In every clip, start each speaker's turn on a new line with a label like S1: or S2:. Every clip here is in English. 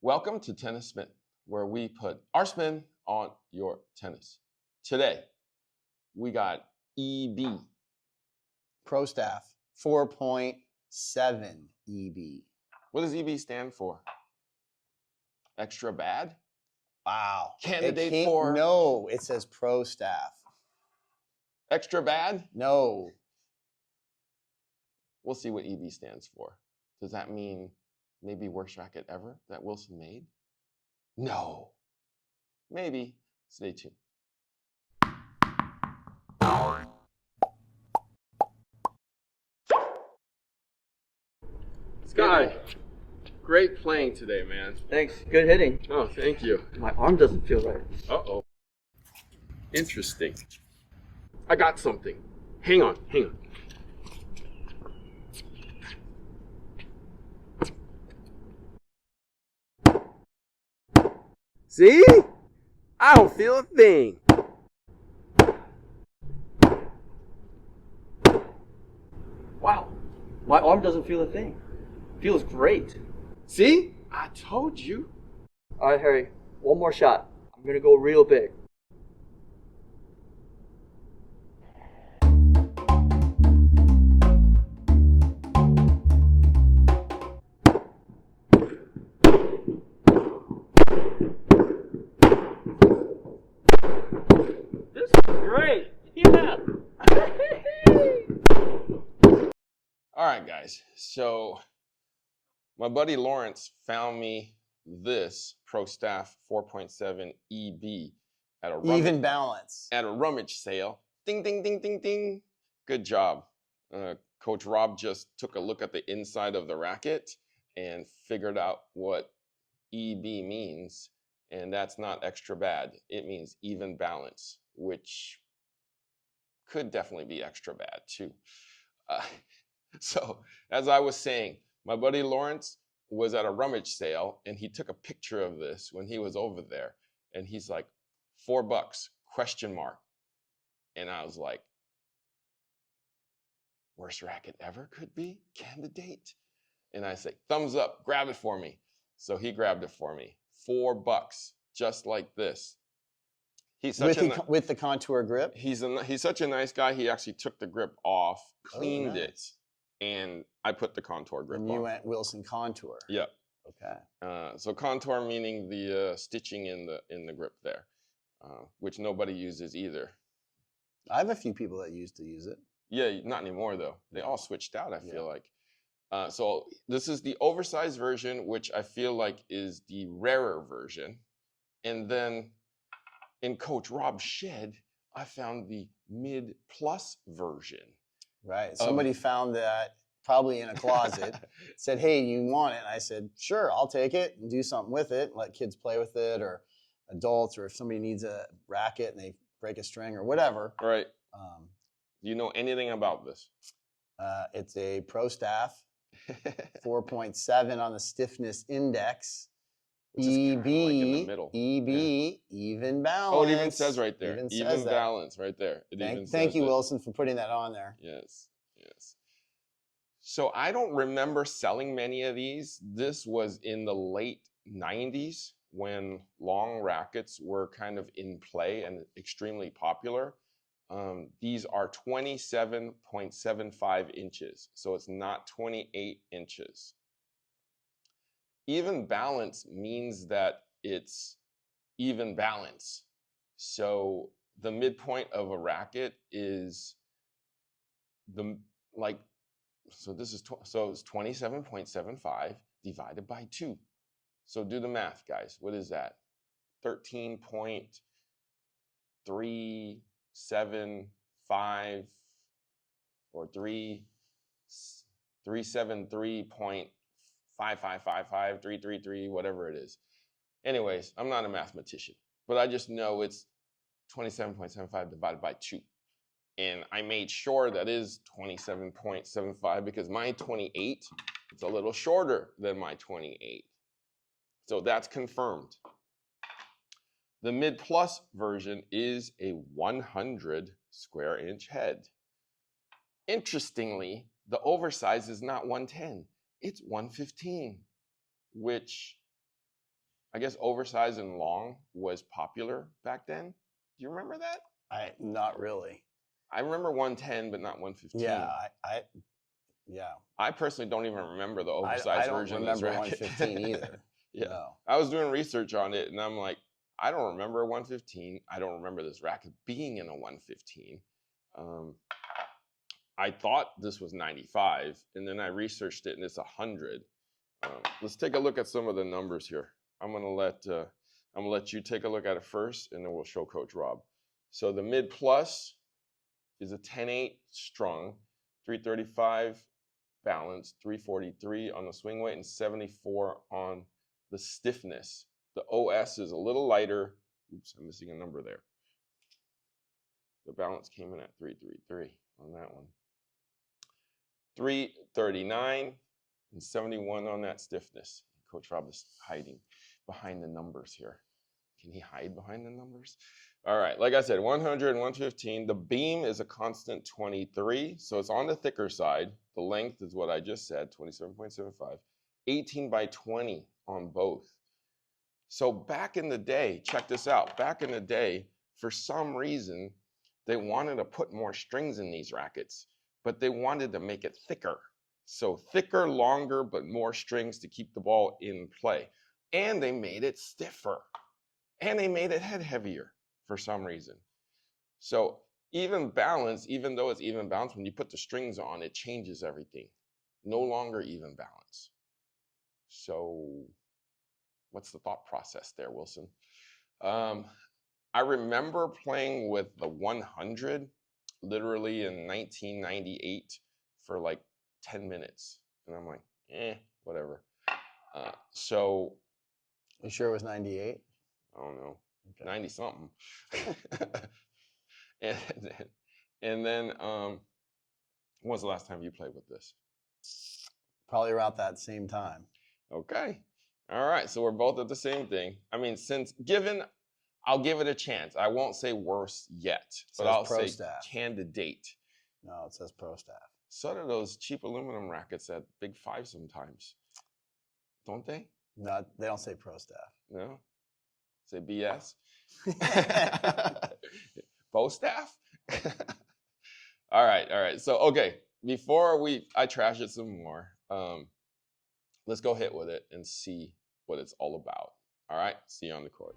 S1: Welcome to Tennis Spin, where we put our spin on your tennis. Today, we got EB.
S2: Pro Staff 4.7 EB.
S1: What does EB stand for? Extra bad?
S2: Wow.
S1: Candidate for?
S2: No, it says Pro Staff.
S1: Extra bad?
S2: No.
S1: We'll see what EB stands for. Does that mean maybe worst racket ever that Wilson made? No. Maybe. Stay tuned. Sky, great playing today, man.
S3: Thanks. Good hitting.
S1: Oh, thank you.
S3: My arm doesn't feel right.
S1: Uh-oh. Interesting. I got something. Hang on. See? I don't feel a thing.
S3: Wow. My arm doesn't feel a thing. Feels great.
S1: See? I told you.
S3: All right, Harry. One more shot. I'm going to go real big. This is great. Yeah.
S1: All right, guys. So my buddy Lawrence found me this Pro Staff 4.7 EB at a
S2: Even balance.
S1: at a rummage sale. Ding, ding, ding, ding, ding. Good job. Coach Rob just took a look at the inside of the racket and figured out what EB means. And that's not extra bad. It means even balance, which could definitely be extra bad too. So as I was saying, my buddy Lawrence was at a rummage sale and he took a picture of this when he was over there. And he's like, $4, ? And I was like, worst racket ever could be? Candidate? And I say, thumbs up, grab it for me. So he grabbed it for me. $4, just like this. He's such
S2: With the contour grip?
S1: He's such a nice guy. He actually took the grip off, cleaned it, and I put the contour grip on.
S2: And you went Wilson contour.
S1: Yep.
S2: Okay.
S1: So contour meaning the stitching in the grip there, which nobody uses either.
S2: I have a few people that used to use it.
S1: Yeah, not anymore though. They all switched out, I feel like. So this is the oversized version, which I feel like is the rarer version. And then in Coach Rob's shed, I found the mid-plus version.
S2: Right. Somebody found that probably in a closet, said, hey, you want it? And I said, sure, I'll take it and do something with it, let kids play with it, or adults, or if somebody needs a racket and they break a string or whatever.
S1: Right. Do you know anything about this?
S2: It's a Pro Staff 4.7 on the stiffness index. EB,
S1: like in the middle.
S2: EB, even balance.
S1: Oh, it even says right there. Even
S2: that.
S1: Balance right there.
S2: Thank you, Wilson, for putting that on there.
S1: Yes. So I don't remember selling many of these. This was in the late 90s when long rackets were kind of in play and extremely popular. These are 27.75 inches, so it's not 28 inches. Even balance means that it's even balance. So the midpoint of a racket is so it's 27.75 divided by 2. So do the math, guys. What is that? 13.375 or 373.5555, 333, whatever it is. Anyways, I'm not a mathematician, but I just know it's 27.75 divided by 2. And I made sure that is 27.75 because my 28 is a little shorter than my 28. So that's confirmed. The mid-plus version is a 100 square inch head. Interestingly, the oversize is not 110, it's 115, which I guess oversized and long was popular back then. Do you remember that?
S2: Not really.
S1: I remember 110, but not 115.
S2: Yeah.
S1: I personally don't even remember the oversized version of this racket.
S2: I don't remember 115 either.
S1: Yeah.
S2: No.
S1: I was doing research on it, and I'm like, I don't remember a 115. I don't remember this racket being in a 115. I thought this was 95, and then I researched it, and it's 100. Let's take a look at some of the numbers here. I'm gonna let you take a look at it first, and then we'll show Coach Rob. So the mid plus is a 10-8 strung, 335 balance, 343 on the swing weight, and 74 on the stiffness. The OS is a little lighter. Oops, I'm missing a number there. The balance came in at 333 on that one. 339 and 71 on that stiffness. Coach Rob is hiding behind the numbers here. Can he hide behind the numbers? All right, like I said, 100 and 115. The beam is a constant 23, so it's on the thicker side. The length is what I just said, 27.75. 18 by 20 on both. So back in the day, check this out. Back in the day, for some reason, they wanted to put more strings in these rackets, but they wanted to make it thicker. So thicker, longer, but more strings to keep the ball in play. And they made it stiffer. And they made it head heavier for some reason. So even balance, even though it's even balance, when you put the strings on, it changes everything. No longer even balance. So what's the thought process there, Wilson? I remember playing with the 100 literally in 1998 for like 10 minutes. And I'm like, whatever. So.
S2: You sure it was 98?
S1: I don't know.
S2: Okay.
S1: 90 something. and then when was the last time you played with this?
S2: Probably around that same time.
S1: Okay. All right. So we're both at the same thing. I mean, I'll give it a chance. I won't say worse yet, but I'll say candidate.
S2: No, it says pro staff.
S1: So do those cheap aluminum rackets at Big Five sometimes. Don't they?
S2: No, they don't say pro staff.
S1: No? Say BS? Bo staff? All right. So, okay, before I trash it some more, let's go hit with it and see what it's all about. All right, see you on the court.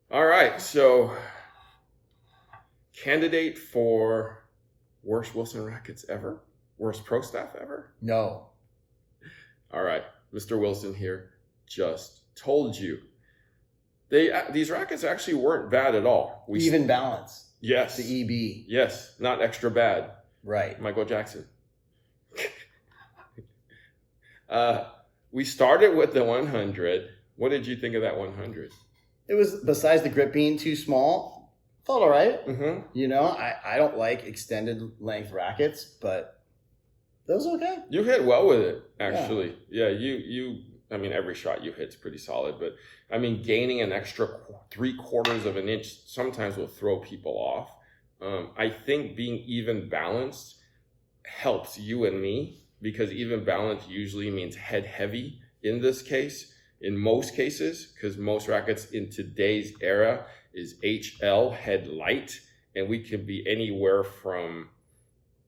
S1: All right, so candidate for worst Wilson rackets ever? Worst pro staff ever?
S2: No.
S1: All right, Mr. Wilson here just told you. These rackets actually weren't bad at all.
S2: Even balance.
S1: Yes.
S2: The EB.
S1: Yes, not extra bad.
S2: Right.
S1: Michael Jackson. We started with the 100. What did you think of that 100?
S2: It was, besides the grip being too small, felt all right.
S1: Mm-hmm.
S2: You know, I don't like extended length rackets, but that was okay.
S1: You hit well with it, actually. Yeah, you I mean, every shot you hit's pretty solid, but I mean, gaining an extra 3/4 of an inch sometimes will throw people off. I think being even balanced helps you and me, because even balance usually means head heavy in this case, in most cases, because most rackets in today's era is HL, head light, and we can be anywhere from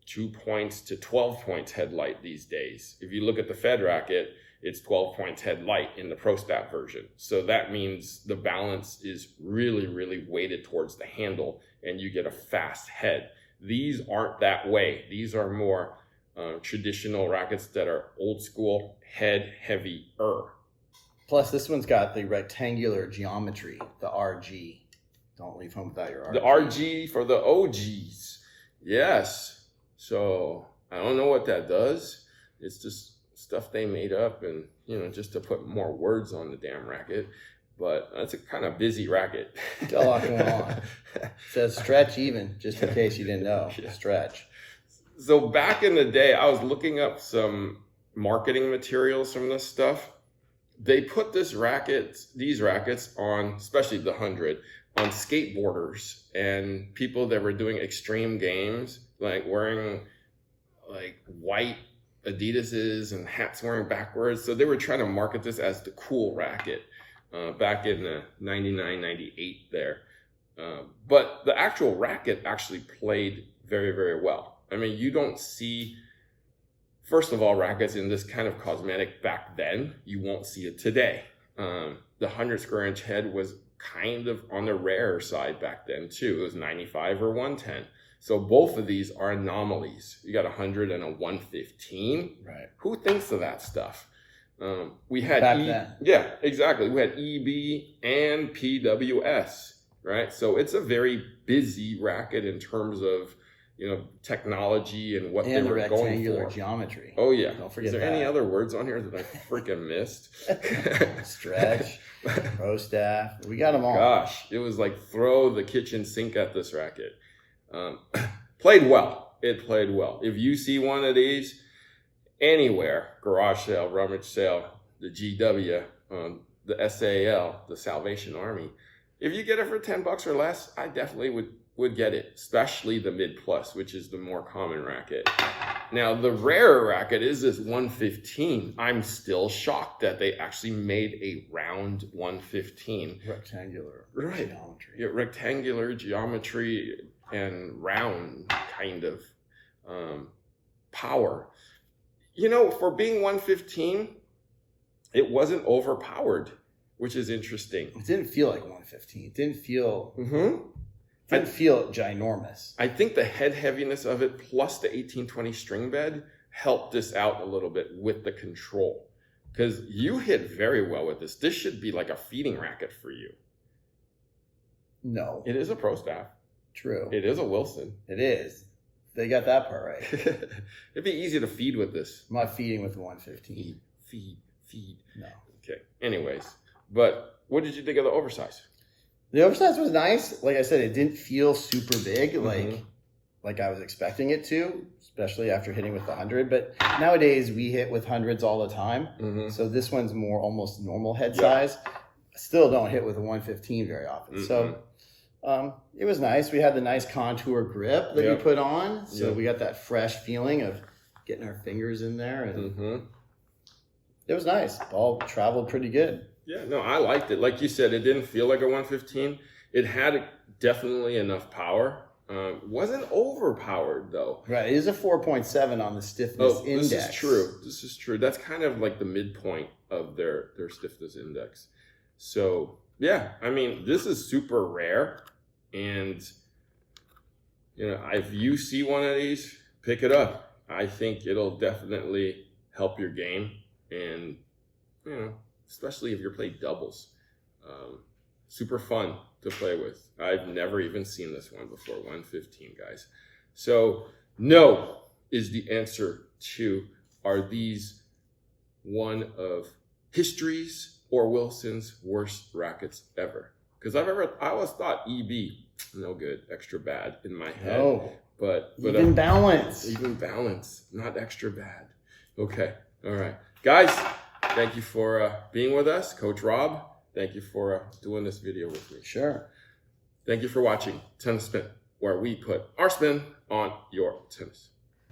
S1: 2 points to 12 points head light these days. If you look at the Fed racket, it's 12 points head light in the Pro Staff version. So that means the balance is really, really weighted towards the handle, and you get a fast head. These aren't that way. These are more traditional rackets that are old school, head heavier.
S2: Plus, this one's got the rectangular geometry, the RG. Don't leave home without your RG.
S1: The RG for the OGs. Yes. So I don't know what that does. It's just stuff they made up, and just to put more words on the damn racket. But that's a kind of busy racket.
S2: Got a lot going on. It says stretch even, just in case you didn't know. Yeah. Stretch.
S1: So back in the day, I was looking up some marketing materials from this stuff. They put these rackets on, especially the 100, on skateboarders and people that were doing extreme games, like wearing like white Adidas's and hats wearing backwards. So they were trying to market this as the cool racket back in the 99, 98 there. But the actual racket actually played very, very well. I mean, you don't see, first of all, rackets in this kind of cosmetic back then. You won't see it today. The 100 square inch head was kind of on the rare side back then too. It was 95 or 110. So both of these are anomalies. You got a 100 and a 115.
S2: Right.
S1: Who thinks of that stuff? We had
S2: back then.
S1: Yeah, exactly. We had EB and PWS, right? So it's a very busy racket in terms of technology and what they were going for. And the rectangular
S2: geometry.
S1: Oh yeah.
S2: Don't forget
S1: that. Is there any other words on here that I freaking missed?
S2: Stretch, Pro Staff. We got them all.
S1: Gosh, it was like throw the kitchen sink at this racket. Played well. It played well. If you see one of these anywhere, garage sale, rummage sale, the GW, the SAL, the Salvation Army, if you get it for $10 or less, I definitely would get it, especially the mid plus, which is the more common racket. Now, the rare racket is this 115. I'm still shocked that they actually made a round 115.
S2: Rectangular geometry.
S1: Yeah, rectangular geometry and round kind of power. For being 115, it wasn't overpowered, which is interesting.
S2: It didn't feel like 115. It didn't feel... Didn't feel ginormous.
S1: I think the head heaviness of it plus the 1820 string bed helped this out a little bit with the control. Because you hit very well with this. This should be like a feeding racket for you.
S2: No.
S1: It is a Pro Staff.
S2: True.
S1: It is a Wilson.
S2: It is. They got that part right.
S1: It'd be easy to feed with this.
S2: I'm not feeding with the 115.
S1: Feed.
S2: No.
S1: Okay. Anyways. But what did you think of the Oversize?
S2: The Oversize was nice. Like I said, it didn't feel super big like I was expecting it to, especially after hitting with the 100. But nowadays we hit with 100s all the time. So this one's more almost normal head size. Still don't hit with a 115 very often. So it was nice. We had the nice contour grip that we put on. So we got that fresh feeling of getting our fingers in there. And it was nice. Ball traveled pretty good.
S1: Yeah, no, I liked it. Like you said, it didn't feel like a 115. It had definitely enough power. Wasn't overpowered, though.
S2: Right. It is a 4.7 on the stiffness index.
S1: This is true. This is true. That's kind of like the midpoint of their stiffness index. So, yeah, I mean, this is super rare. And, if you see one of these, pick it up. I think it'll definitely help your game. And, especially if you're playing doubles. Super fun to play with. I've never even seen this one before, 115, guys. So, no is the answer to, are these one of history's or Wilson's worst rackets ever? Because I always thought EB, no good, extra bad in my head.
S2: No.
S1: But
S2: even balance.
S1: Even balance, not extra bad. Okay, all right. Guys, Thank you for being with us. Coach Rob, thank you for doing this video with me.
S3: Sure.
S1: Thank you for watching Tennis Spin, where we put our spin on your tennis.